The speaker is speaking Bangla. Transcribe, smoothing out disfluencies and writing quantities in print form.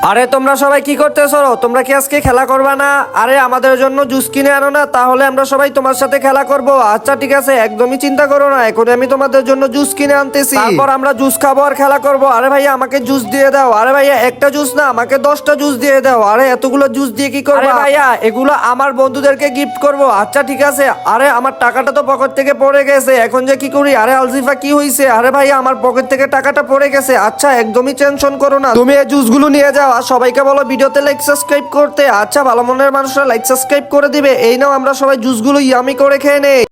আরে তোমরা সবাই কি করতেছো? তোমরা কি আজকে খেলা করবা না? আরে আমাদের জন্য জুস কিনে আনো না, তাহলে আমরা সবাই তোমার সাথে খেলা করব। আচ্ছা ঠিক আছে, একদমই চিন্তা করো না, এখন আমি তোমাদের জন্য জুস কিনে আনতেছি, তারপর আমরা জুস খাবো আর খেলা করব। আরে ভাইয়া আমাকে জুস দিয়ে দাও। আরে ভাইয়া একটা জুস না, আমাকে 10টা জুস দিয়ে দাও। আরে এতগুলো জুস দিয়ে কি করবো? ভাইয়া এগুলো আমার বন্ধুদেরকে গিফট করব। আচ্ছা ঠিক আছে। আরে আমার টাকাটা তো পকেট থেকে পড়ে গেছে, এখন যে কি করি? আরে আলজিফা কি হয়েছে? আরে ভাইয়া আমার পকেট থেকে টাকাটা পড়ে গেছে। আচ্ছা একদমই টেনশন করো না, তুমি এই জুসগুলো নিয়ে যাও আর সবাইকে বলো ভিডিওতে লাইক সাবস্ক্রাইব করতে। আচ্ছা ভালো মনের মানুষরা লাইক সাবস্ক্রাইব করে দিবে। এই নাও আমরা সবাই জুসগুলো ইয়ামি করে খেয়ে নেই।